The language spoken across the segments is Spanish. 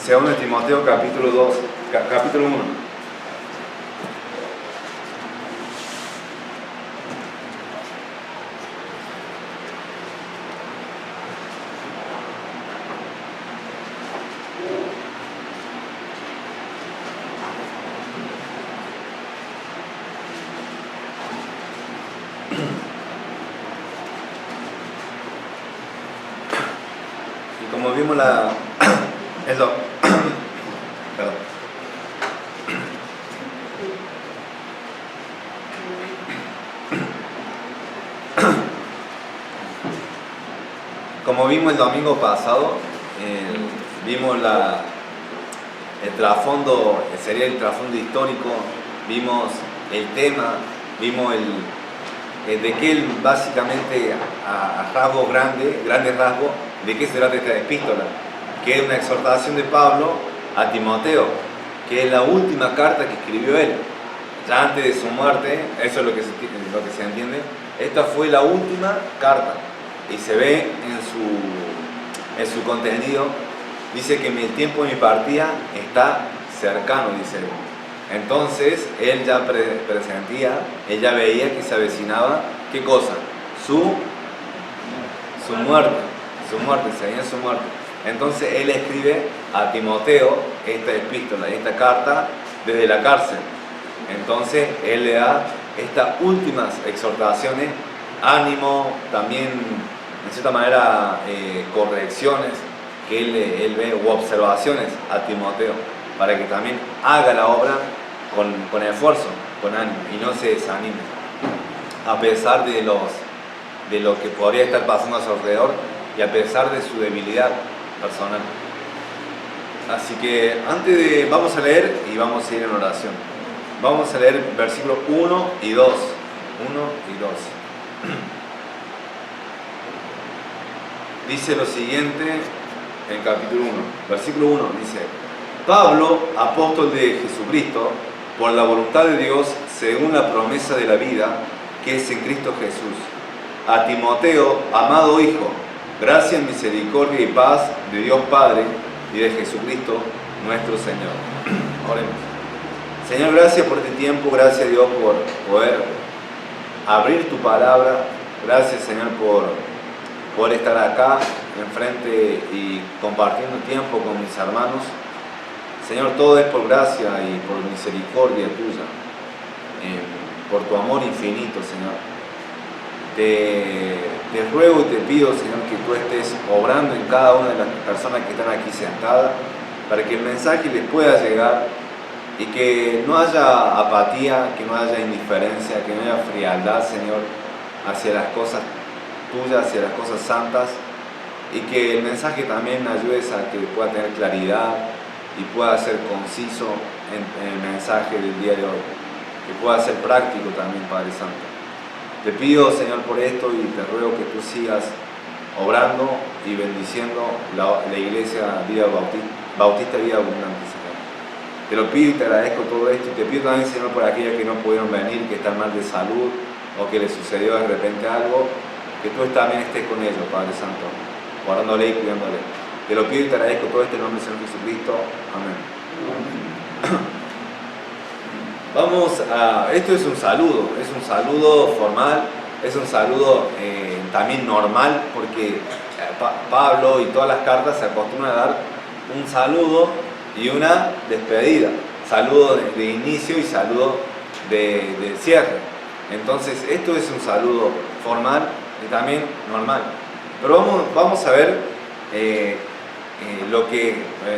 Segundo de Timoteo capítulo 2, capítulo 1. Y como vimos perdón. Como vimos el domingo pasado, vimos el trasfondo, sería el trasfondo histórico, vimos el tema, vimos de qué básicamente a grandes rasgos, de qué se trata esta epístola, que es una exhortación de Pablo a Timoteo, que es la última carta que escribió él, ya antes de su muerte. Eso es lo que se entiende. Esta fue la última carta y se ve en su contenido. Dice que el tiempo de mi partida está cercano, dice él. Entonces él ya presentía, él ya veía que se avecinaba, ¿qué cosa? Su muerte, se venía su muerte. Entonces él escribe a Timoteo esta epístola, esta carta desde la cárcel. Entonces él le da estas últimas exhortaciones, ánimo, también en cierta manera correcciones que él ve, o observaciones a Timoteo, para que también haga la obra con esfuerzo, con ánimo, y no se desanime a pesar de lo que podría estar pasando a su alrededor y a pesar de su debilidad personal. Así que vamos a leer y vamos a ir en oración. Vamos a leer versículos 1 y 2. 1 y 2. Dice lo siguiente en capítulo 1. Versículo 1 dice: Pablo, apóstol de Jesucristo, por la voluntad de Dios, según la promesa de la vida que es en Cristo Jesús. A Timoteo, amado hijo, gracia, misericordia y paz de Dios Padre y de Jesucristo nuestro Señor. Oremos. Señor, gracias por este tiempo, gracias Dios por poder abrir tu palabra. Gracias, Señor, por estar acá enfrente y compartiendo tiempo con mis hermanos. Señor, todo es por gracia y por misericordia tuya, por tu amor infinito, Señor. Te ruego y te pido, Señor, que tú estés obrando en cada una de las personas que están aquí sentadas, para que el mensaje les pueda llegar y que no haya apatía, que no haya indiferencia, que no haya frialdad, Señor, hacia las cosas tuyas, hacia las cosas santas, y que el mensaje también ayudes a que pueda tener claridad y pueda ser conciso en el mensaje del día de hoy, que pueda ser práctico también, Padre Santo. Te pido, Señor, por esto, y te ruego que tú sigas obrando y bendiciendo la iglesia Vida Bautista Vida Abundante, Señor. Te lo pido y te agradezco todo esto, y te pido también, Señor, por aquellos que no pudieron venir, que están mal de salud o que les sucedió de repente algo, que tú también estés con ellos, Padre Santo, guardándole y cuidándole. Te lo pido y te agradezco todo esto en nombre del Señor Jesucristo. Amén. Esto es un saludo formal, es un saludo también normal, porque Pablo y todas las cartas se acostumbran a dar un saludo y una despedida, saludo de inicio y saludo de cierre. Entonces esto es un saludo formal y también normal. Pero vamos a ver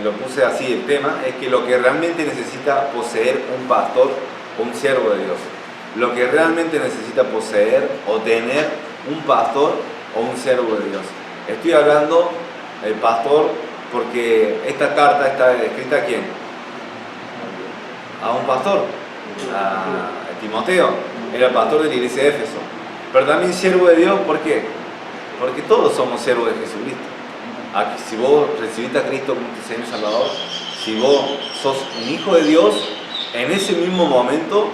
lo puse así, el tema es que lo que realmente necesita poseer un pastor o un siervo de Dios, lo que realmente necesita poseer o tener un pastor o un siervo de Dios. Estoy hablando del pastor porque esta carta está escrita ¿a quién? A un pastor, a Timoteo, era el pastor de la iglesia de Éfeso. Pero también siervo de Dios, ¿por qué? Porque todos somos siervos de Jesucristo. Si vos recibiste a Cristo como tu Señor y Salvador, si vos sos un hijo de Dios, en ese mismo momento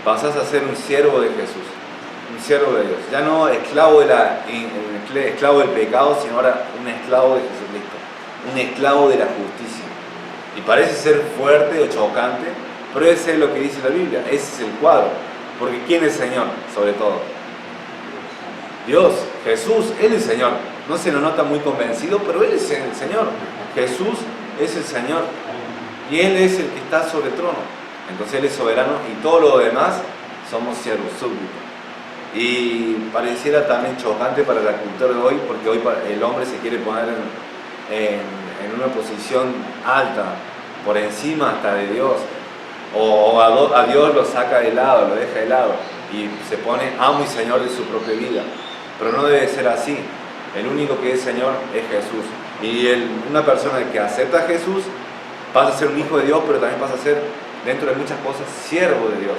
pasás a ser un siervo de Jesús, un siervo de Dios. Ya no esclavo del pecado, sino ahora un esclavo de Jesucristo, un esclavo de la justicia. Y parece ser fuerte o chocante, pero ese es lo que dice la Biblia, ese es el cuadro. Porque ¿quién es Señor? Sobre todo Dios, Jesús, Él es Señor. No se lo nota muy convencido, pero Él es el Señor. Jesús es el Señor. Y Él es el que está sobre el trono. Entonces Él es soberano y todo lo demás somos siervos, súbditos. Y pareciera también chocante para la cultura de hoy, porque hoy el hombre se quiere poner en una posición alta, por encima hasta de Dios. O a Dios lo saca de lado, lo deja de lado y se pone amo y Señor de su propia vida. Pero no debe ser así. El único que es Señor es Jesús. Y una persona que acepta a Jesús pasa a ser un hijo de Dios, pero también pasa a ser, dentro de muchas cosas, siervo de Dios.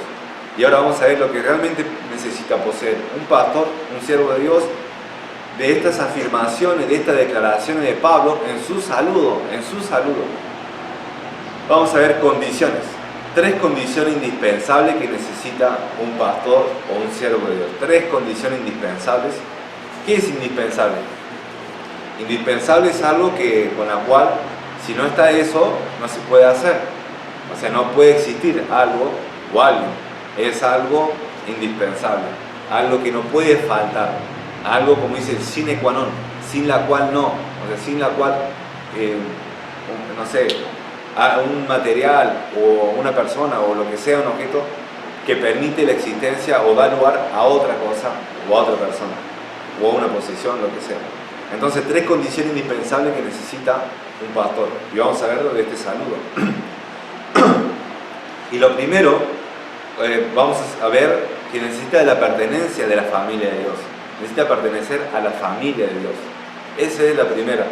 Y ahora vamos a ver lo que realmente necesita poseer un pastor, un siervo de Dios, de estas afirmaciones, de estas declaraciones de Pablo en su saludo, Vamos a ver condiciones. 3 condiciones indispensables que necesita un pastor o un siervo de Dios. 3 condiciones indispensables. ¿Qué es indispensable? Indispensable es algo con la cual, si no está eso, no se puede hacer. O sea, no puede existir algo o alguien. Es algo indispensable, algo que no puede faltar, algo como dice el sine qua non, sin la cual no, o sea, sin la cual, no sé, un material o una persona o lo que sea, un objeto que permite la existencia o da lugar a otra cosa o a otra persona o a una posición, lo que sea. Entonces, 3 condiciones indispensables que necesita un pastor. Y vamos a verlo de este saludo. Y lo primero, vamos a ver que necesita de la pertenencia de la familia de Dios. Necesita pertenecer a la familia de Dios. Esa es la primera.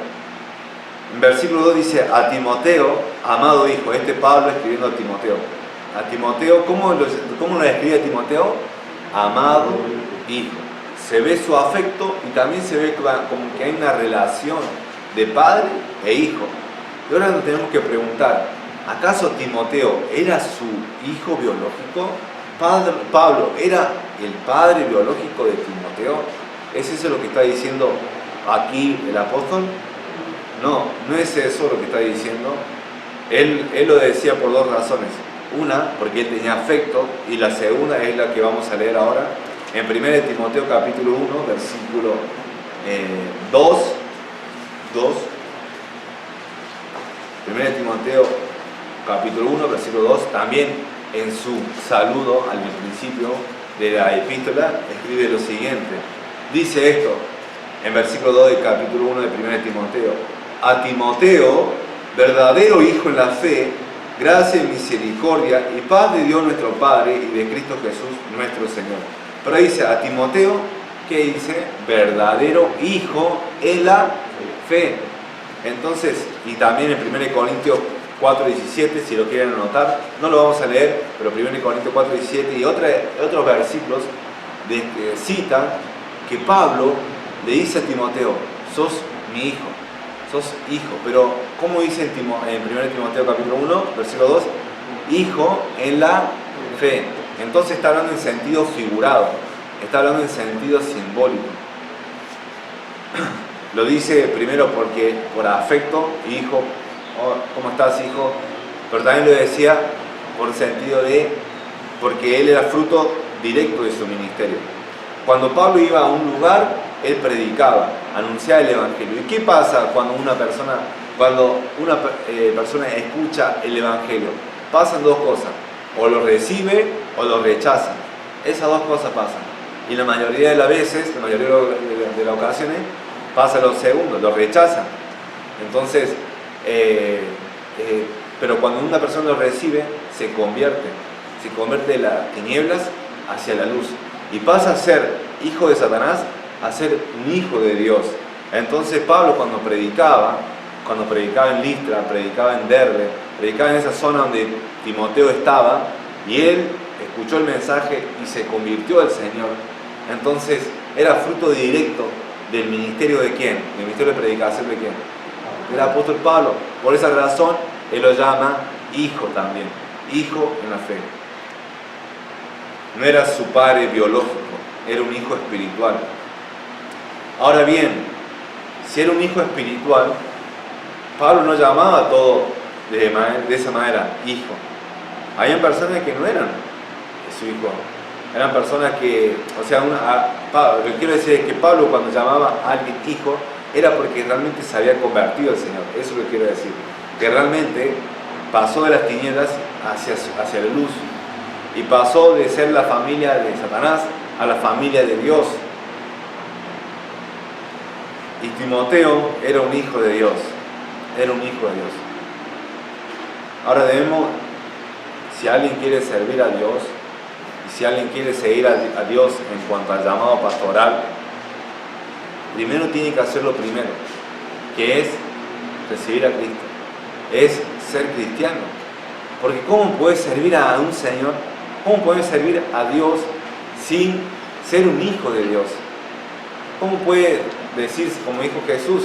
En versículo 2 dice, a Timoteo, amado hijo. Este Pablo escribiendo a Timoteo. A Timoteo, ¿cómo lo escribe a Timoteo? Amado hijo. Se ve su afecto y también se ve como que hay una relación de padre e hijo. Y ahora nos tenemos que preguntar, ¿acaso Timoteo era su hijo biológico? ¿Pablo era el padre biológico de Timoteo? ¿Es eso lo que está diciendo aquí el apóstol? No, no es eso lo que está diciendo. Él lo decía por 2 razones. Una, porque él tenía afecto, y la segunda es la que vamos a leer ahora. En 1 Timoteo capítulo 1, versículo 2. 1 Timoteo capítulo 1, versículo 2, también en su saludo al principio de la epístola, escribe lo siguiente. Dice esto, en versículo 2 del capítulo 1 de 1 Timoteo. A Timoteo, verdadero hijo en la fe, gracia y misericordia y paz de Dios nuestro Padre y de Cristo Jesús nuestro Señor. Pero dice a Timoteo, ¿qué dice? Verdadero hijo en la fe. Entonces, y también en 1 Corintios 4:17, si lo quieren anotar, no lo vamos a leer, pero 1 Corintios 4:17 y otros versículos citan que Pablo le dice a Timoteo, sos mi hijo, pero ¿cómo dice en 1 Timoteo capítulo 1, versículo 2? Hijo en la fe. Entonces está hablando en sentido figurado, está hablando en sentido simbólico. Lo dice primero porque por afecto, hijo, oh, ¿cómo estás, hijo? Pero también lo decía por sentido porque él era fruto directo de su ministerio. Cuando Pablo iba a un lugar, él predicaba, anunciaba el evangelio. ¿Y qué pasa cuando una persona escucha el evangelio? Pasan 2 cosas, o lo recibe o lo rechaza. Esas 2 cosas pasan. Y la mayoría de las veces, la mayoría de las ocasiones, pasa lo segundo, lo rechazan. Entonces, pero cuando una persona lo recibe, se convierte de las tinieblas hacia la luz y pasa a ser hijo de Satanás a ser un hijo de Dios. Entonces Pablo cuando predicaba en Listra, predicaba en Derbe, predicaba en esa zona donde Timoteo estaba, y él escuchó el mensaje y se convirtió al Señor. Entonces era fruto directo del ministerio de ¿quién? Del ministerio de predicación de ¿quién? Del apóstol Pablo. Por esa razón él lo llama hijo también, hijo en la fe. No era su padre biológico, era un hijo espiritual. Ahora bien, si era un hijo espiritual, Pablo no llamaba a todo de esa manera, hijo. Habían personas que no eran su hijo. Eran personas que, o sea, lo que quiero decir es que Pablo cuando llamaba a alguien hijo, era porque realmente se había convertido al Señor. Eso es lo que quiero decir. Que realmente pasó de las tinieblas hacia la luz. Y pasó de ser la familia de Satanás a la familia de Dios. Y Timoteo era un hijo de Dios. Era un hijo de Dios. Ahora debemos, si alguien quiere servir a Dios, y si alguien quiere seguir a Dios en cuanto al llamado pastoral, primero tiene que hacer lo primero, que es recibir a Cristo, es ser cristiano. Porque ¿cómo puedes servir a un Señor? ¿Cómo puedes servir a Dios sin ser un hijo de Dios? ¿Cómo puede decir, como dijo Jesús,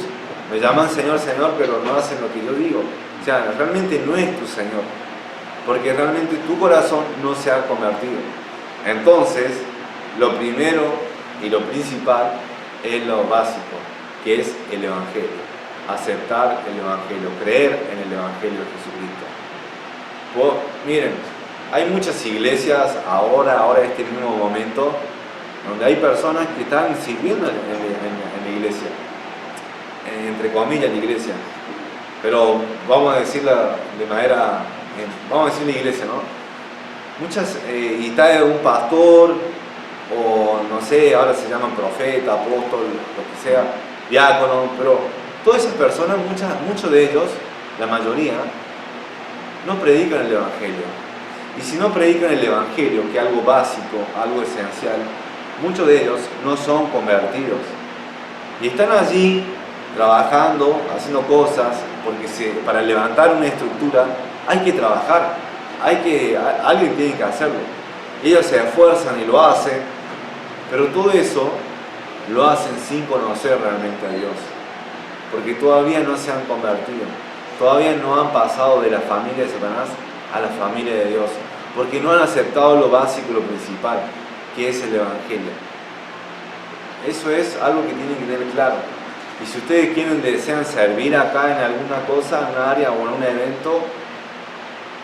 me llaman Señor, Señor, pero no hacen lo que yo digo? O sea, realmente no es tu Señor, porque realmente tu corazón no se ha convertido. Entonces, lo primero y lo principal es lo básico, que es el Evangelio. Aceptar el Evangelio, creer en el Evangelio de Jesucristo. Miren, hay muchas iglesias ahora en este mismo momento, donde hay personas que están sirviendo en la iglesia, entre comillas la iglesia, pero vamos a decirla de manera, vamos a decir la iglesia, ¿no? Muchas, y está un pastor, o no sé, ahora se llaman profeta, apóstol, lo que sea, diácono, pero todas esas personas, muchos de ellos, la mayoría, no predican el Evangelio. Y si no predican el Evangelio, que es algo básico, algo esencial, muchos de ellos no son convertidos. Y están allí trabajando, haciendo cosas, porque para levantar una estructura hay que trabajar, alguien tiene que hacerlo. Ellos se esfuerzan y lo hacen, pero todo eso lo hacen sin conocer realmente a Dios, porque todavía no se han convertido, todavía no han pasado de la familia de Satanás a la familia de Dios, porque no han aceptado lo básico, lo principal, que es el Evangelio. Eso es algo que tienen que tener claro. Y si ustedes desean servir acá en alguna cosa, en un área o en un evento,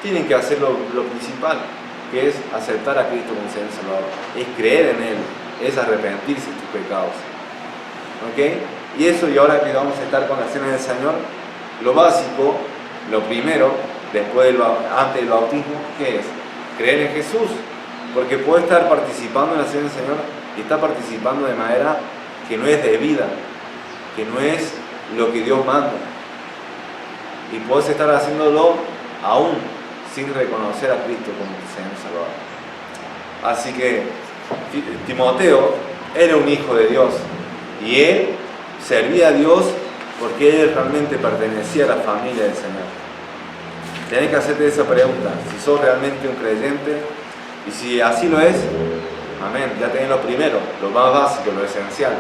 tienen que hacer lo principal, que es aceptar a Cristo como Señor y Salvador, es creer en Él, es arrepentirse de tus pecados. ¿Ok? Y eso, y ahora que vamos a estar con la cena del Señor, lo básico, lo primero, antes del bautismo, ¿qué es? Creer en Jesús, porque puede estar participando en la cena del Señor y está participando de manera que no es debida, que no es lo que Dios manda, y puedes estar haciéndolo aún sin reconocer a Cristo como Señor y Salvador. Así que Timoteo era un hijo de Dios y él servía a Dios porque él realmente pertenecía a la familia del Señor. Tienes que hacerte esa pregunta, si sos realmente un creyente, y si así lo es, amén, ya tenés lo primero, lo más básico, lo esencial.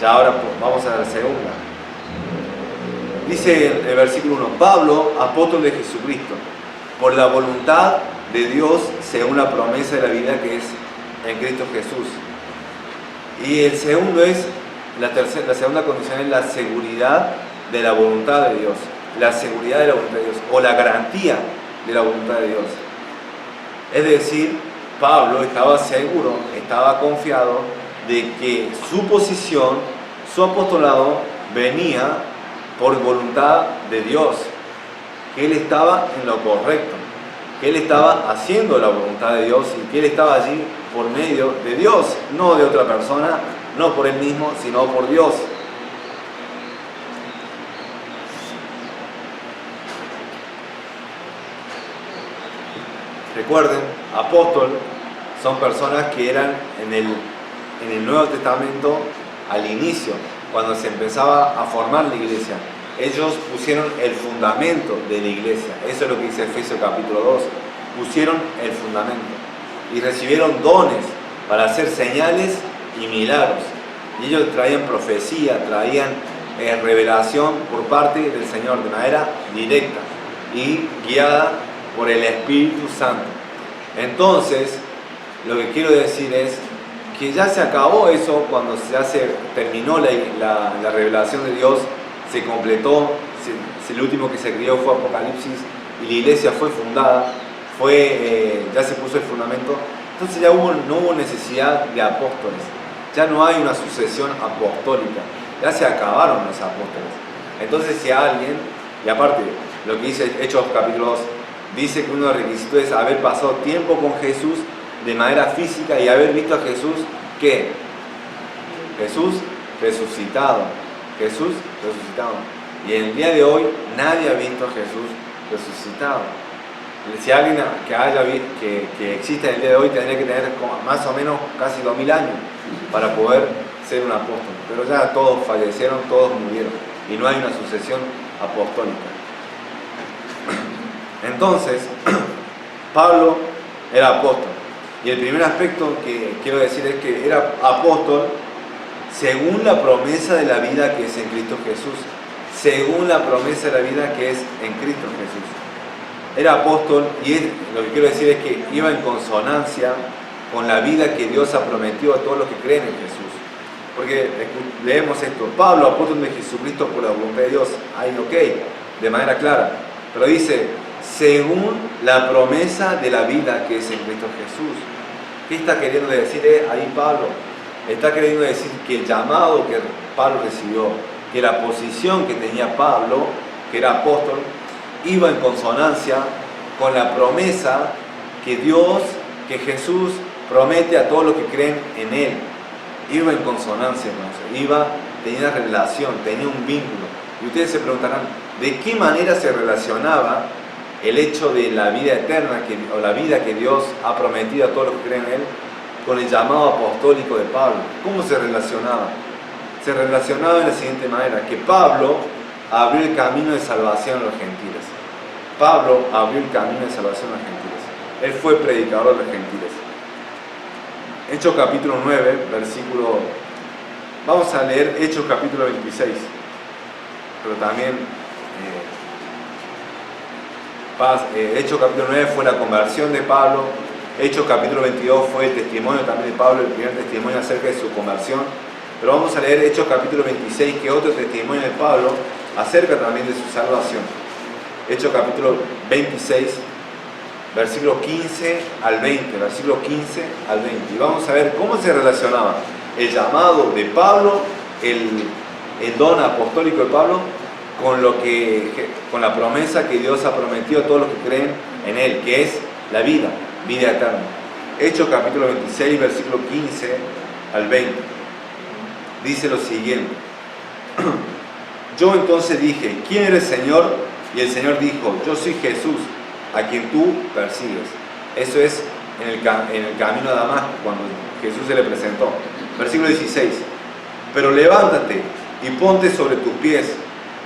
Ya ahora vamos a la segunda. Dice el versículo 1, Pablo, apóstol de Jesucristo, por la voluntad de Dios según la promesa de la vida que es en Cristo Jesús. Y el segundo es, la segunda condición es la seguridad de la voluntad de Dios. La seguridad de la voluntad de Dios, o la garantía de la voluntad de Dios. Es decir, Pablo estaba seguro, estaba confiado de que su posición, su apostolado, venía por voluntad de Dios, que él estaba en lo correcto, que él estaba haciendo la voluntad de Dios y que él estaba allí por medio de Dios, no de otra persona, no por él mismo, sino por Dios. Recuerden, apóstol son personas que eran en el Nuevo Testamento al inicio, cuando se empezaba a formar la iglesia. Ellos pusieron el fundamento de la iglesia. Eso es lo que dice Efesios capítulo 2. Pusieron el fundamento y recibieron dones para hacer señales y milagros. Y ellos traían profecía, traían revelación por parte del Señor de manera directa y guiada por el Espíritu Santo. Entonces, lo que quiero decir es que ya se acabó eso cuando terminó la revelación de Dios, se completó, el último que se crió fue Apocalipsis, y la iglesia fue fundada, ya se puso el fundamento, entonces ya no hubo necesidad de apóstoles, ya no hay una sucesión apostólica, ya se acabaron los apóstoles. Entonces si alguien, y aparte lo que dice Hechos capítulo 2, dice que uno de los requisitos es haber pasado tiempo con Jesús de manera física y haber visto a Jesús, ¿qué? Jesús resucitado. Jesús resucitado. Y en el día de hoy nadie ha visto a Jesús resucitado. Si alguien que existe en el día de hoy tendría que tener más o menos casi 2000 años para poder ser un apóstol. Pero ya todos fallecieron, todos murieron y no hay una sucesión apostólica. Entonces, Pablo era apóstol. Y el primer aspecto que quiero decir es que era apóstol según la promesa de la vida que es en Cristo Jesús. Según la promesa de la vida que es en Cristo Jesús. Era apóstol y lo que quiero decir es que iba en consonancia con la vida que Dios ha prometido a todos los que creen en Jesús. Porque leemos esto, Pablo, apóstol de Jesucristo por la voluntad de Dios. Ahí ok, de manera clara. Pero dice, según la promesa de la vida que es en Cristo Jesús. ¿Qué está queriendo decir ahí Pablo? Está queriendo decir que el llamado que Pablo recibió, que la posición que tenía Pablo, que era apóstol, iba en consonancia con la promesa que que Jesús promete a todos los que creen en Él. Iba en consonancia con eso, tenía relación, tenía un vínculo. Y ustedes se preguntarán, ¿de qué manera se relacionaba el hecho de la vida eterna o la vida que Dios ha prometido a todos los que creen en Él con el llamado apostólico de Pablo? ¿Cómo se relacionaba? Se relacionaba de la siguiente manera, que Pablo abrió el camino de salvación a los gentiles. Pablo abrió el camino de salvación a los gentiles. Él fue predicador de los gentiles. Hechos capítulo 9, versículo... Vamos a leer Hechos capítulo 26. Pero también... Hechos capítulo 9 fue la conversión de Pablo. Hechos capítulo 22 fue el testimonio también de Pablo, el primer testimonio acerca de su conversión. Pero vamos a leer Hechos capítulo 26, que es otro testimonio de Pablo acerca también de su salvación. Hechos capítulo 26, versículo 15 al 20. Versículo 15 al 20. Y vamos a ver cómo se relacionaba el llamado de Pablo, el don apostólico de Pablo, con la promesa que Dios ha prometido a todos los que creen en Él, que es la vida eterna. Hechos capítulo 26, versículo 15 al 20. Dice lo siguiente. Yo entonces dije, ¿quién eres, Señor? Y el Señor dijo, yo soy Jesús, a quien tú persigues. Eso es en el camino a Damasco, cuando Jesús se le presentó. Versículo 16. Pero levántate y ponte sobre tus pies,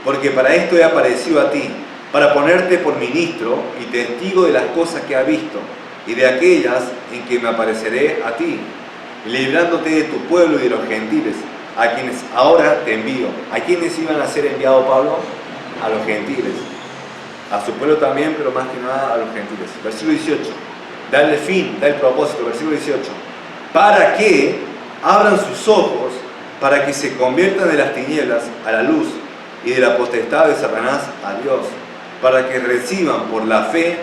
porque para esto he aparecido a ti, para ponerte por ministro y testigo de las cosas que has visto, y de aquellas en que me apareceré a ti, librándote de tu pueblo y de los gentiles, a quienes ahora te envío. ¿A quiénes iban a ser enviado Pablo? A los gentiles. A su pueblo también, pero más que nada a los gentiles. Versículo 18. Da el fin, da el propósito. Versículo 18. Para que abran sus ojos, para que se conviertan de las tinieblas a la luz y de la potestad de Satanás a Dios, para que reciban por la fe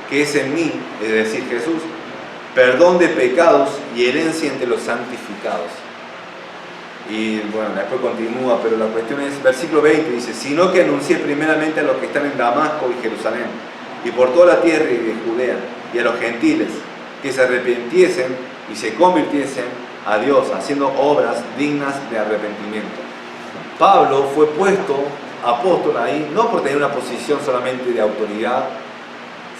que es en mí, es decir, Jesús, perdón de pecados y herencia entre los santificados. Y bueno, después continúa, pero la cuestión es, versículo 20 dice, sino que anuncié primeramente a los que están en Damasco y Jerusalén, y por toda la tierra y de Judea, y a los gentiles, que se arrepintiesen y se convirtiesen a Dios, haciendo obras dignas de arrepentimiento. Pablo fue puesto apóstol ahí, no por tener una posición solamente de autoridad,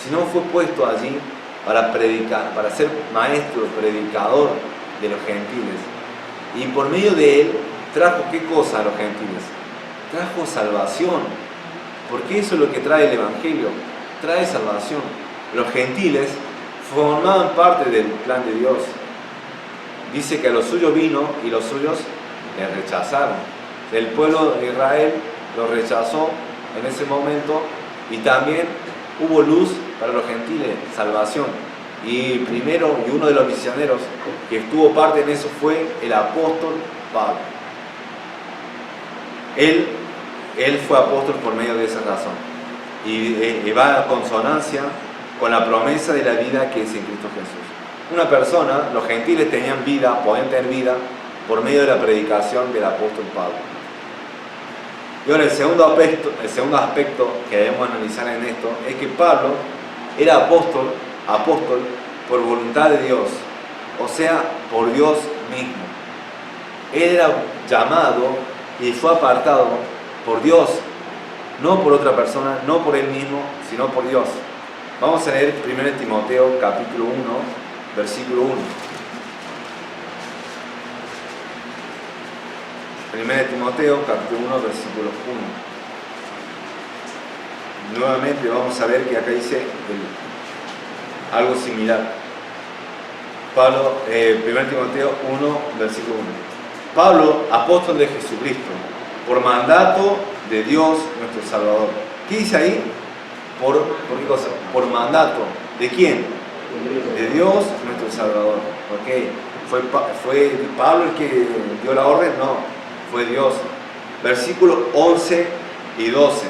sino fue puesto allí para predicar, para ser maestro, predicador de los gentiles. Y por medio de él trajo ¿qué cosa a los gentiles? Trajo salvación, porque eso es lo que trae el Evangelio, trae salvación. Los gentiles formaban parte del plan de Dios. Dice que a los suyos vino y los suyos le rechazaron. El pueblo de Israel lo rechazó en ese momento y también hubo luz para los gentiles, salvación. Y primero, y uno de los misioneros que estuvo parte en eso fue el apóstol Pablo. Él fue apóstol por medio de esa razón. y va a consonancia con la promesa de la vida que es en Cristo Jesús. Una persona, los gentiles tenían vida, podían tener vida por medio de la predicación del apóstol Pablo. Y ahora el segundo aspecto que debemos analizar en esto es que Pablo era apóstol por voluntad de Dios, o sea, por Dios mismo. Él era llamado y fue apartado por Dios, no por otra persona, no por él mismo, sino por Dios. Vamos a leer 1 Timoteo capítulo 1, versículo 1. 1 Timoteo capítulo 1, versículo 1. Nuevamente vamos a ver que acá dice algo similar. 1 Timoteo 1, versículo 1. Pablo, apóstol de Jesucristo, por mandato de Dios nuestro Salvador. ¿Qué dice ahí? ¿Por qué cosa? Por mandato. ¿De quién? De Dios nuestro Salvador. ¿Okay? ¿Fue Pablo el que dio la orden? No, fue Dios. Versículos 11 y 12.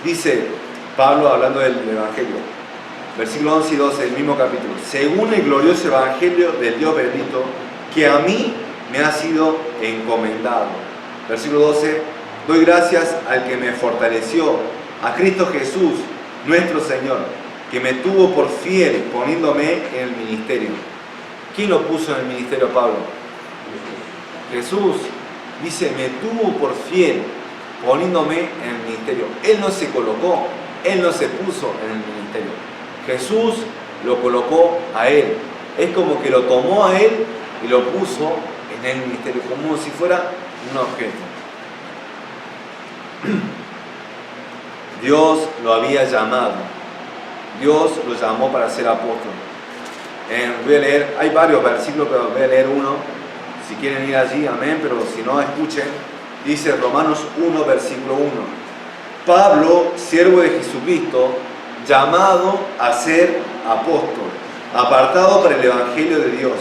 Dice Pablo hablando del Evangelio. Versículos 11 y 12 del mismo capítulo. Según el glorioso Evangelio del Dios bendito, que a mí me ha sido encomendado. Versículo 12. Doy gracias al que me fortaleció, a Cristo Jesús, nuestro Señor, que me tuvo por fiel poniéndome en el ministerio. ¿Quién lo puso en el ministerio, Pablo? Jesús. Dice, me tuvo por fiel poniéndome en el ministerio. Él no se colocó, él no se puso en el ministerio. Jesús lo colocó a él. Es como que lo tomó a él y lo puso en el ministerio, como si fuera un objeto. Dios lo había llamado. Dios lo llamó para ser apóstol. Voy a leer, hay varios versículos, pero voy a leer uno. Si quieren ir allí, amén, pero si no, escuchen. Dice Romanos 1, versículo 1. Pablo, siervo de Jesucristo, llamado a ser apóstol, apartado para el Evangelio de Dios.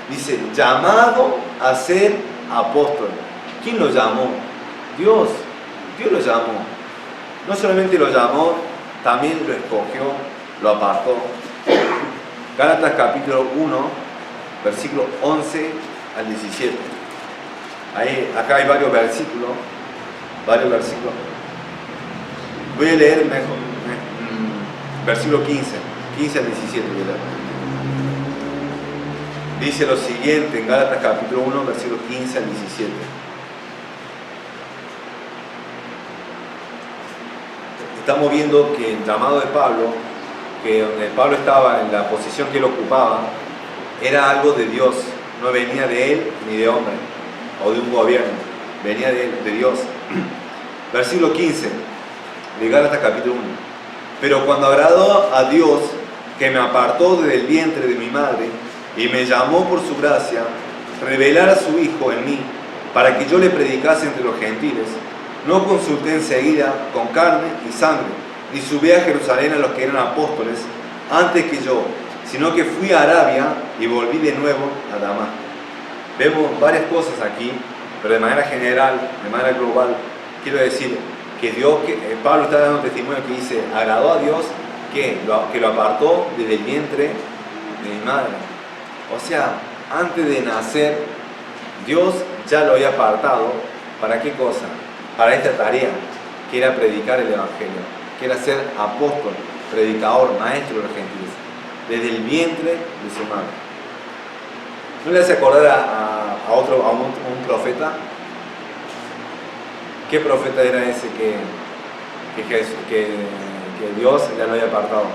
Dice, llamado a ser apóstol. ¿Quién lo llamó? Dios. Dios lo llamó. No solamente lo llamó, también lo escogió, lo apartó. Gálatas capítulo 1, versículo 11 al 17. Acá hay varios versículos. Voy a leer mejor. Versículo 15 al 17. Voy a leer. Dice lo siguiente en Gálatas capítulo 1, versículo 15 al 17. Estamos viendo que el llamado de Pablo, que donde Pablo estaba en la posición que él ocupaba, era algo de Dios, no venía de él ni de hombre o de un gobierno, venía de Dios. Versículo 15 de Gálatas capítulo 1. Pero cuando agradó a Dios, que me apartó desde el vientre de mi madre y me llamó por su gracia, revelar a su Hijo en mí, para que yo le predicase entre los gentiles, no consulté enseguida con carne y sangre, ni subí a Jerusalén a los que eran apóstoles antes que yo, sino que fui a Arabia y volví de nuevo a Damasco. Vemos varias cosas aquí, pero de manera general, de manera global, quiero decir que Pablo está dando testimonio que dice, agradó a Dios que lo apartó desde el vientre de mi madre. O sea, antes de nacer, Dios ya lo había apartado. ¿Para qué cosa? Para esta tarea, que era predicar el Evangelio, que era ser apóstol, predicador, maestro de los gentiles, desde el vientre de su madre. ¿No le hace acordar a un profeta? ¿Qué profeta era ese que Dios ya lo había apartado?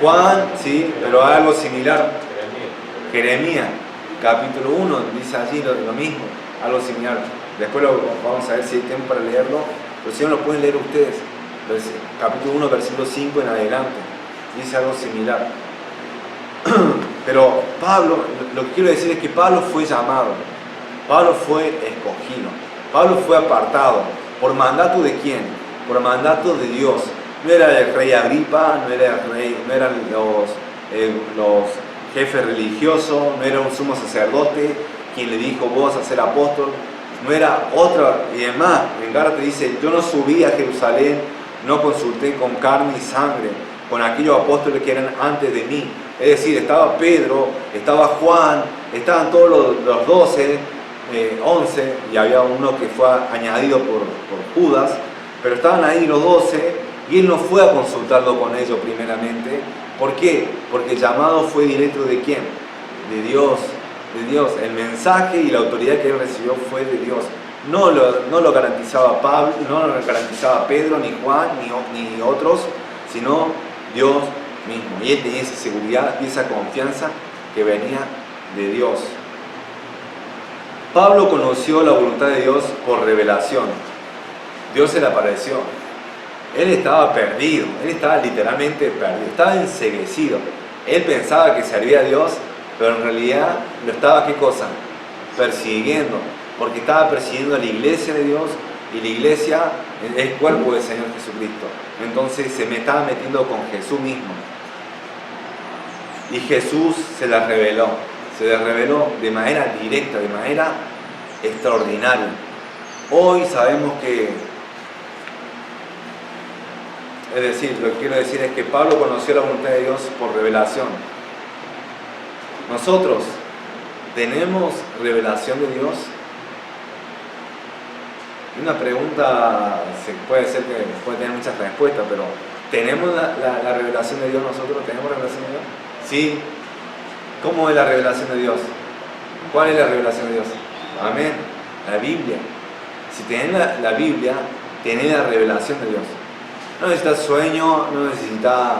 Juan, sí, pero algo similar. Jeremías, capítulo 1, dice allí lo mismo, algo similar. Después vamos a ver si hay tiempo para leerlo, pero si no lo pueden leer ustedes. Capítulo 1, versículo 5 en adelante, dice algo similar. Pero Pablo, lo que quiero decir es que Pablo fue llamado, Pablo fue escogido, Pablo fue apartado. ¿Por mandato de quién? Por mandato de Dios. No era el rey Agripa, no eran los jefes religiosos, no era un sumo sacerdote quien le dijo, vos vas a ser apóstol. no era otra. Y además, en Gálatas dice, yo no subí a Jerusalén, no consulté con carne y sangre, con aquellos apóstoles que eran antes de mí. Es decir, estaba Pedro, estaba Juan, estaban todos los 12, 11, y había uno que fue añadido por Judas, pero estaban ahí los 12, y él no fue a consultarlo con ellos primeramente. ¿Por qué? Porque el llamado fue directo ¿de quién? De Dios, de Dios. El mensaje y la autoridad que él recibió fue de Dios. No lo garantizaba Pablo, no lo garantizaba Pedro, ni Juan, ni otros, sino Dios mismo. Y él tenía esa seguridad y esa confianza que venía de Dios. Pablo conoció la voluntad de Dios por revelación. Dios se le apareció. Él estaba perdido, él estaba literalmente perdido, estaba enceguecido. Él pensaba que servía a Dios, pero en realidad lo estaba, ¿qué cosa? Persiguiendo, porque estaba persiguiendo a la iglesia de Dios, y la iglesia es el cuerpo del Señor Jesucristo. Entonces se me estaba metiendo con Jesús mismo. Y Jesús se le reveló de manera directa, de manera extraordinaria. Hoy sabemos que, es decir, lo que quiero decir es que Pablo conoció la voluntad de Dios por revelación. Nosotros tenemos revelación de Dios. Una pregunta puede ser que puede tener muchas respuestas, pero ¿tenemos la revelación de Dios nosotros? ¿Tenemos revelación de Dios? Sí. ¿Cómo es la revelación de Dios? ¿Cuál es la revelación de Dios? Amén. La Biblia. Si tenés la Biblia, tenés la revelación de Dios. No necesitas sueño, no necesitas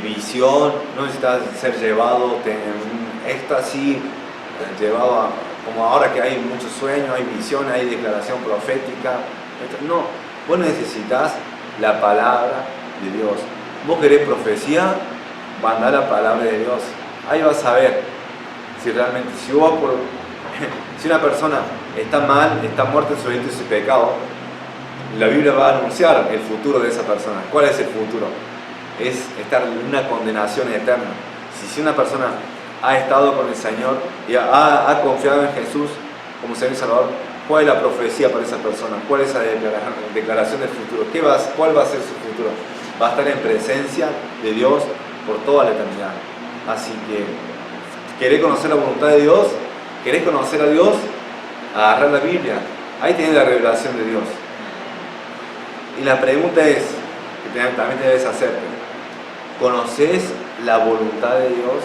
visión, no necesitas ser llevado en un éxtasis, llevado a, como ahora que hay muchos sueños, hay visión, hay declaración profética. No, vos necesitas la palabra de Dios. Vos querés profecía, mandá la palabra de Dios. Ahí vas a ver si realmente, si una persona está mal, está muerta en su delito y su pecado, la Biblia va a anunciar el futuro de esa persona. ¿Cuál es el futuro? Es estar en una condenación eterna. Si una persona ha estado con el Señor y ha confiado en Jesús como Señor y Salvador, ¿cuál es la profecía para esa persona? ¿Cuál es la declaración del futuro? ¿Cuál va a ser su futuro? Va a estar en presencia de Dios por toda la eternidad. Así que, ¿querés conocer la voluntad de Dios? ¿Querés conocer a Dios? Agarrar la Biblia. Ahí tenés la revelación de Dios. Y la pregunta es, que también debes hacerte, ¿conoces la voluntad de Dios?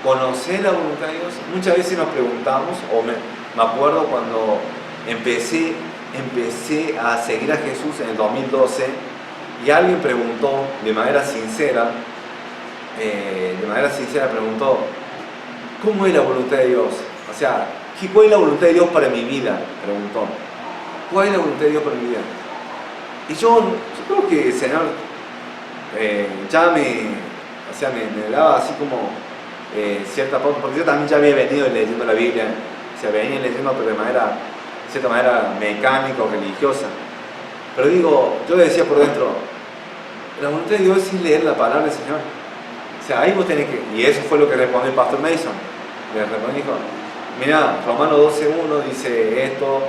¿Conocés la voluntad de Dios? Muchas veces nos preguntamos, o me acuerdo cuando empecé a seguir a Jesús en el 2012, y alguien preguntó de manera sincera, preguntó, ¿cómo es la voluntad de Dios? O sea, ¿cuál es la voluntad de Dios para mi vida? Preguntó. ¿Cuál es la voluntad de Dios para mi vida? Y yo creo que el Señor ya me daba así como cierta pauta, porque yo también ya había venido leyendo la Biblia, venía leyendo pero de cierta manera mecánica o religiosa. Pero yo decía por dentro, la voluntad de Dios es leer la palabra del Señor. O sea, ahí vos tenés que, y eso fue lo que respondió el pastor Mason. Le respondió y dijo, mira, Romanos 12:1 dice esto,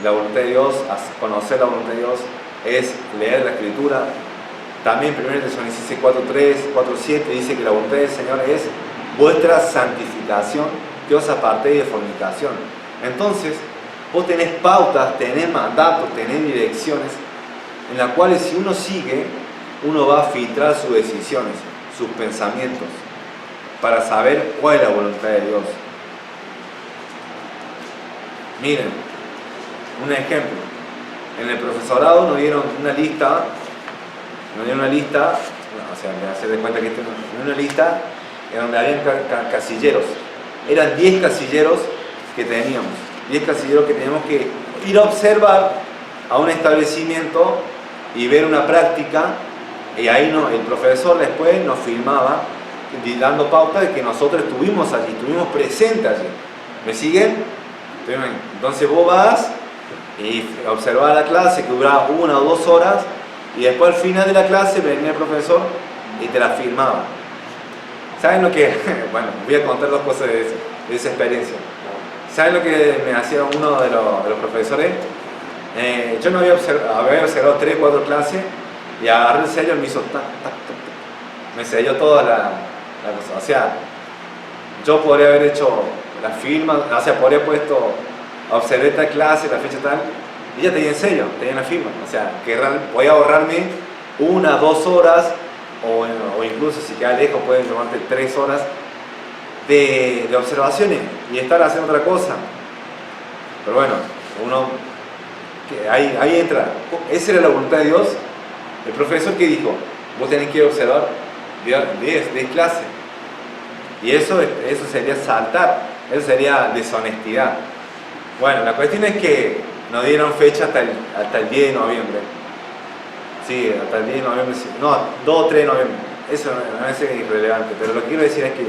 la voluntad de Dios, conocer la voluntad de Dios es leer la Escritura. También 1 Tesalonicenses 4:3, 4:7 dice que la voluntad del Señor es vuestra santificación, que os apartéis de fornicación. Entonces, vos tenés pautas, tenés mandatos, tenés direcciones, en las cuales si uno sigue, uno va a filtrar sus decisiones, sus pensamientos, para saber cuál es la voluntad de Dios. Miren, un ejemplo. En el profesorado nos dieron una lista, o sea, me hace de cuenta que esto es una lista en donde había casilleros. Eran 10 casilleros que teníamos. 10 casilleros que teníamos que ir a observar a un establecimiento y ver una práctica, y ahí el profesor después nos filmaba dando pauta de que nosotros estuvimos allí, estuvimos presentes allí. ¿Me siguen? Entonces vos vas y observabas la clase que duraba 1 o 2 horas, y después al final de la clase venía el profesor y te la filmaba. ¿Saben lo que? Bueno, voy a contar 2 cosas de esa experiencia. ¿Saben lo que me hacía uno de los profesores? Yo no había observado 3 o 4 clases y agarré el sello y me hizo tac, tac, tac, tac. Me selló toda la cosa. O sea, yo podría haber hecho la firma, o sea, podría haber puesto, observé esta clase, la fecha tal, y ya tenía el sello, tenía la firma. O sea, que podía ahorrarme 1 o 2 horas, o incluso si queda lejos, pueden tomarte 3 horas de observaciones y estar haciendo otra cosa. Pero bueno, ahí entra. Esa era la voluntad de Dios. El profesor que dijo, vos tenés que observar 10 clases. Y eso sería saltar, eso sería deshonestidad. Bueno, la cuestión es que nos dieron fecha hasta el 10 de noviembre. Sí, hasta el 10 de noviembre, no, 2 o 3 de noviembre. Eso no es irrelevante, pero lo que quiero decir es que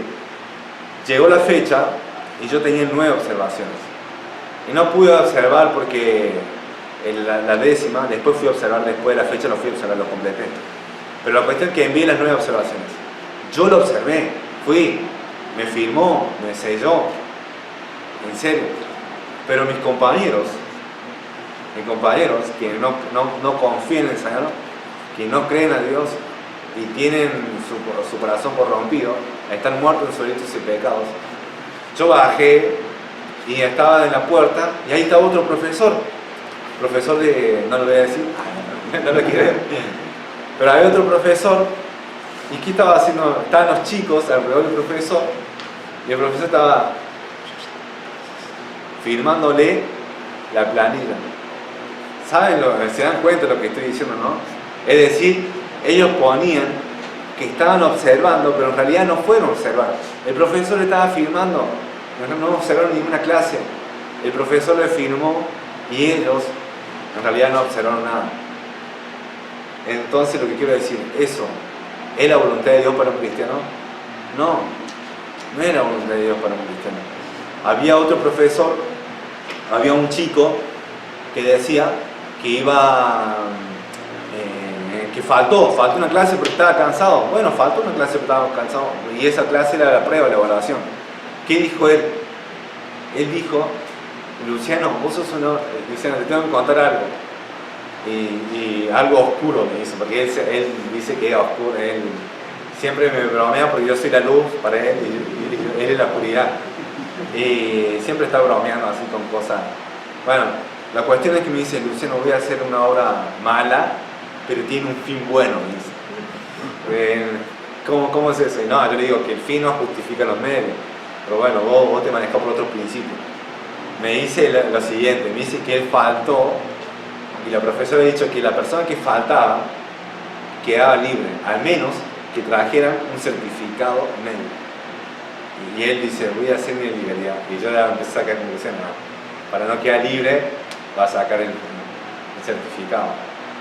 llegó la fecha y yo tenía 9 observaciones. Y no pude observar porque la décima, después fui a observar, después de la fecha no fui a observar, lo completé. Pero la cuestión es que envié las 9 observaciones. Yo lo observé, fui, me firmó, me selló, en serio. Pero mis compañeros que no confían en el Señor, que no creen a Dios y tienen su corazón corrompido, están muertos en sus delitos y pecados. Yo bajé y estaba en la puerta y ahí estaba otro profesor de, no lo voy a decir, no lo quiero, pero había otro profesor. ¿Y qué estaba haciendo? Estaban los chicos alrededor del profesor y el profesor estaba firmándole la planilla. ¿Saben? Se dan cuenta de lo que estoy diciendo, ¿no? Es decir, ellos ponían que estaban observando, pero en realidad no fueron a observar. El profesor le estaba firmando, no observaron ninguna clase. El profesor le firmó y ellos en realidad no observaron nada. Entonces lo que quiero decir, ¿eso es la voluntad de Dios para un cristiano? No es la voluntad de Dios para un cristiano. Había otro profesor, había un chico que decía que que faltó una clase porque estaba cansado. Bueno, faltó una clase porque estaba cansado y esa clase era la prueba, la evaluación. ¿Qué dijo él? Él dijo, Luciano, vos sos Luciano, te tengo que contar algo. Y algo oscuro me dice, porque él dice que es oscuro, él siempre me bromea porque yo soy la luz para él y él es la oscuridad. Y siempre está bromeando así con cosas. Bueno, la cuestión es que me dice, Luciano, voy a hacer una obra mala, pero tiene un fin bueno, me dice. ¿Cómo es eso? No, yo le digo que el fin no justifica los medios, pero bueno, vos te manejás por otros principios. Me dice lo siguiente, me dice que él faltó, y la profesora ha dicho que la persona que faltaba quedaba libre, al menos que trajeran un certificado médico. Y él dice, voy a hacer mi libertad. Y yo ya empecé a sacar conclusiones, ¿no? Para no quedar libre, va a sacar el certificado.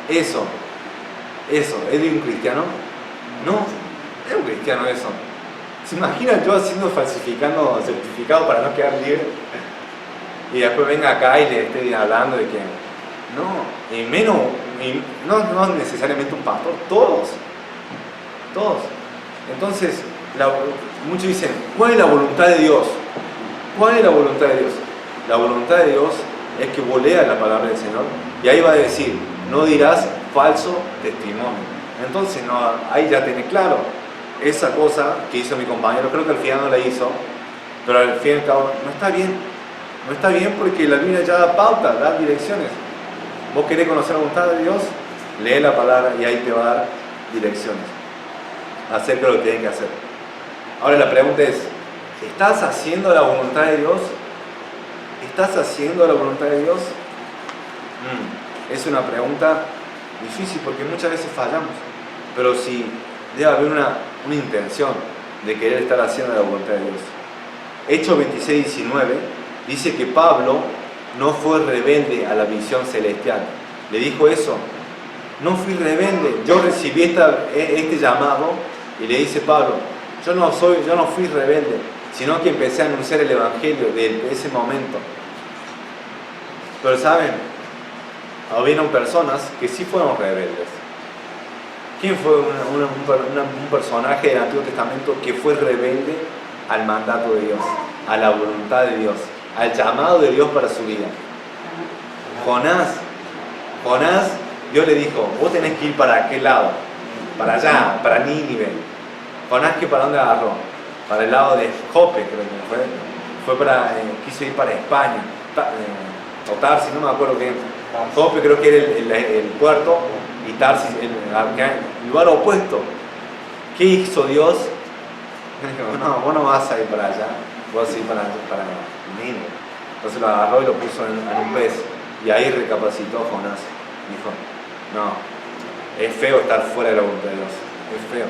Eso, ¿es de un cristiano? No, es un cristiano eso. ¿Se imaginan yo falsificando certificado para no quedar libre? Y después venga acá y le esté hablando de que no, y menos, no necesariamente un pastor, todos. Entonces, muchos dicen, ¿cuál es la voluntad de Dios? ¿Cuál es la voluntad de Dios? La voluntad de Dios es que vos leas la palabra del Señor y ahí va a decir, no dirás falso testimonio. Entonces, ahí ya tenés claro, esa cosa que hizo mi compañero, creo que al final no la hizo, pero al fin y al cabo no está bien. No está bien porque la Biblia ya da pauta, da direcciones. Vos querés conocer la voluntad de Dios, lee la palabra y ahí te va a dar direcciones acerca de lo que tienes que hacer. Ahora la pregunta es, ¿estás haciendo la voluntad de Dios? ¿Estás haciendo la voluntad de Dios? Es una pregunta difícil porque muchas veces fallamos, pero sí debe haber una intención de querer estar haciendo la voluntad de Dios. Hechos 26:19 dice que Pablo no fue rebelde a la visión celestial. Le dijo eso, no fui rebelde, yo recibí este llamado, y le dice Pablo, yo no fui rebelde, sino que empecé a anunciar el evangelio de ese momento. Pero saben, hubieron personas que sí fueron rebeldes. ¿Quién fue un personaje del Antiguo Testamento que fue rebelde al mandato de Dios, a la voluntad de Dios? al llamado de Dios para su vida. Jonás, Dios le dijo, vos tenés que ir para aquel lado, para allá, para Nínive. Jonás, ¿que para dónde agarró? Para el lado de Jope, creo que fue quiso ir para España, o Tarsis, no me acuerdo bien. Jope creo que era el puerto, y Tarsis el lugar opuesto. ¿Qué hizo Dios? No, vos no vas a ir para allá, vos vas a ir para Nínive. Entonces lo agarró y lo puso en un pez, y ahí recapacitó Jonás. Dijo, no, es feo estar fuera de la voluntad de Dios, es feo.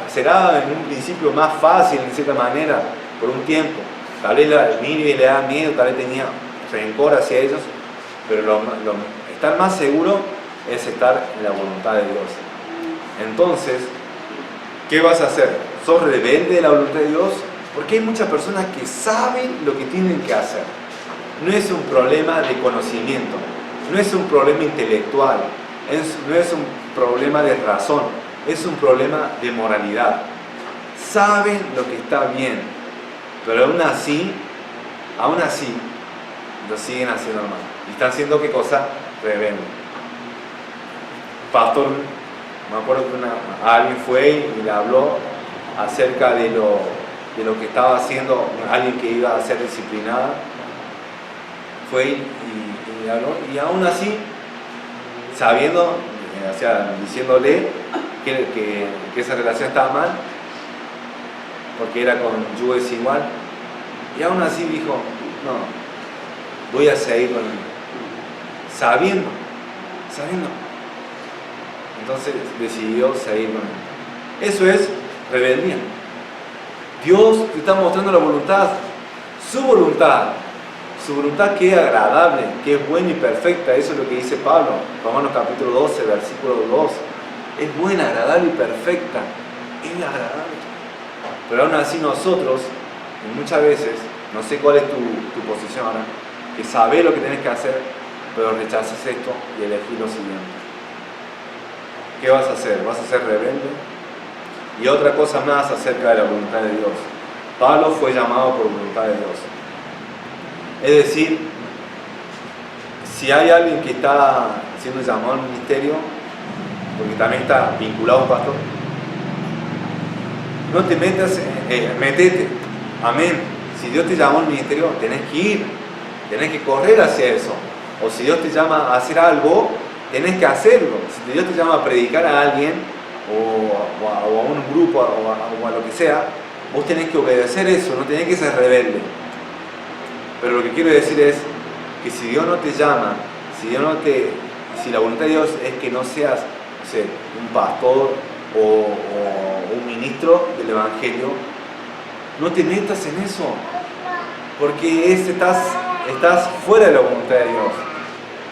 Será en un principio más fácil, en cierta manera, por un tiempo. Tal vez Nínive le da miedo, tal vez tenía rencor hacia ellos, pero estar más seguro es estar en la voluntad de Dios. Entonces, ¿qué vas a hacer? ¿Sos rebelde de la voluntad de Dios? Porque hay muchas personas que saben lo que tienen que hacer. No es un problema de conocimiento, no es un problema intelectual, no es un problema de razón, es un problema de moralidad. Saben lo que está bien, pero aún así, lo siguen haciendo mal. Y están haciendo ¿qué cosa? Rebelde. Pastor, me acuerdo que alguien fue y le habló acerca de lo que estaba haciendo alguien que iba a ser disciplinada. Fue y le habló, y aún así, sabiendo, diciéndole que esa relación estaba mal, porque era con Juez igual, y aún así dijo, no, voy a seguir con él, sabiendo. Entonces decidió seguir con él. Eso es rebeldía. Dios te está mostrando la voluntad, su voluntad que es agradable, que es buena y perfecta. Eso es lo que dice Pablo, Romanos capítulo 12, versículo 2. Es buena, agradable y perfecta. Es agradable. Pero aún así nosotros, muchas veces, no sé cuál es tu posición ahora, que sabes lo que tienes que hacer, pero rechazas esto y elegís lo siguiente. ¿Qué vas a hacer? ¿Vas a ser rebelde? Y otra cosa más acerca de la voluntad de Dios. Pablo fue llamado por voluntad de Dios. Es decir, si hay alguien que está siendo llamado al ministerio, porque también está vinculado a un pastor, no te metas, métete. Amén. Si Dios te llamó al ministerio, tenés que ir, tenés que correr hacia eso. O si Dios te llama a hacer algo, tenés que hacerlo. Si Dios te llama a predicar a alguien, o a un grupo, o a lo que sea, vos tenés que obedecer eso, no tenés que ser rebelde. Pero lo que quiero decir es que si Dios no te llama, si la voluntad de Dios es que no seas, no sé, un pastor o un ministro del Evangelio, no te metas en eso, porque estás fuera de la voluntad de Dios.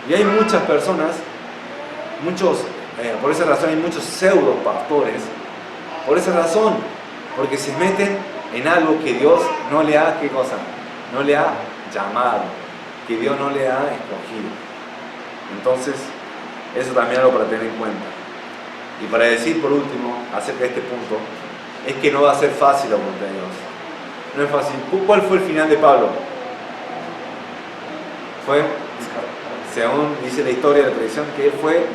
Y hay muchas personas, por esa razón hay muchos pseudo pastores, por esa razón, porque se meten en algo que Dios no le ha, ¿qué cosa? No le ha llamado, que Dios no le ha escogido. Entonces, eso también es algo para tener en cuenta. Y para decir por último, acerca de este punto, es que no va a ser fácil la voluntad de Dios. No es fácil. ¿Cuál fue el final de Pablo? Fue, según dice la historia de la tradición, que él fue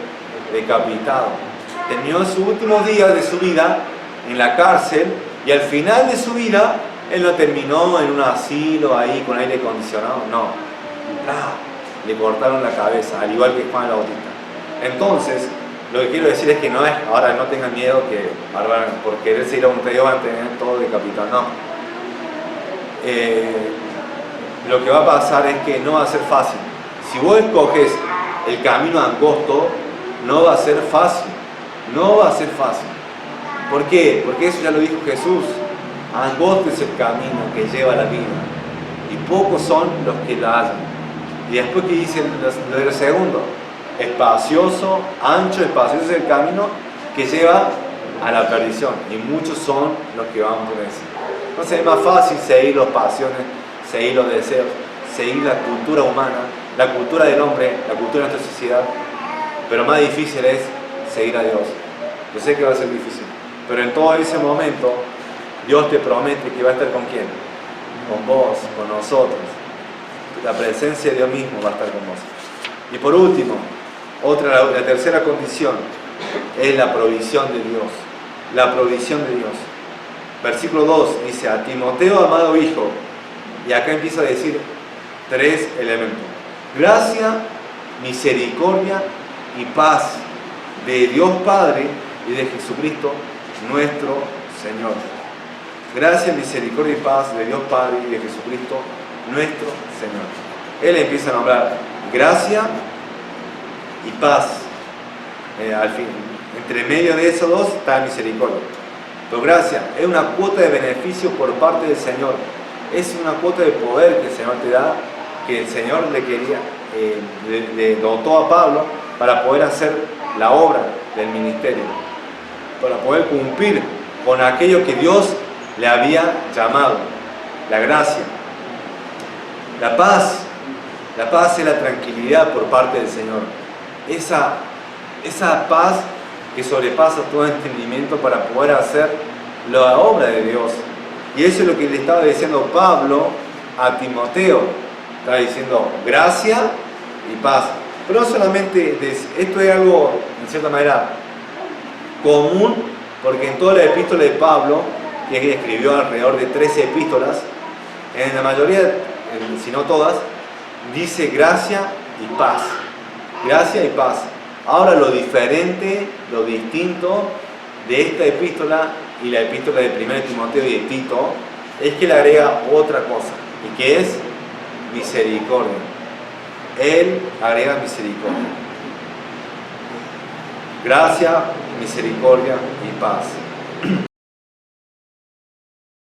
decapitado. Terminó sus últimos días de su vida en la cárcel, y al final de su vida él no terminó en un asilo ahí con aire acondicionado, no. Le cortaron la cabeza, al igual que Juan el Bautista. Entonces, lo que quiero decir es que ahora no tengan miedo que ahora por querer seguir a un Dios van a tener todo decapitado, no. Lo que va a pasar es que no va a ser fácil. Si vos escoges el camino angosto, no va a ser fácil. No va a ser fácil. ¿Por qué? Porque eso ya lo dijo Jesús. Angosto es el camino que lleva a la vida, y pocos son los que la hallan. Y después que dice lo del segundo, ancho, espacioso es el camino que lleva a la perdición, y muchos son los que van por eso. Entonces es más fácil seguir las pasiones, seguir los deseos, seguir la cultura humana, la cultura del hombre, la cultura de nuestra sociedad, pero más difícil es seguir a Dios. Yo sé que va a ser difícil, pero en todo ese momento Dios te promete que va a estar con quién, con vos, con nosotros. la presencia de Dios mismo va a estar con vos. Y por último, la tercera condición es la provisión de Dios. La provisión de Dios. Versículo 2 dice: a Timoteo, amado hijo. Y acá empieza a decir 3 elementos: gracia, misericordia y paz de Dios Padre y de Jesucristo nuestro Señor. Gracia, misericordia y paz de Dios Padre y de Jesucristo nuestro Señor. Él empieza a nombrar gracia y paz. Al fin, entre medio de esos dos está misericordia. Pero gracia es una cuota de beneficio por parte del Señor. Es una cuota de poder que el Señor te da, que el Señor le quería, le dotó a Pablo para poder hacer la obra del ministerio, para poder cumplir con aquello que Dios le había llamado. La gracia. La paz es la tranquilidad por parte del Señor. Esa paz que sobrepasa todo entendimiento para poder hacer la obra de Dios. Y eso es lo que le estaba diciendo Pablo a Timoteo. Estaba diciendo gracia y paz. Pero no solamente esto es algo, en cierta manera, común, porque en toda la epístola de Pablo, que escribió alrededor de 13 epístolas, en la mayoría, si no todas, dice gracia y paz. Gracia y paz. Ahora lo diferente, lo distinto de esta epístola y la epístola de 1 Timoteo y de Tito es que le agrega otra cosa, y que es misericordia. Él agrega misericordia. Gracia, misericordia y paz.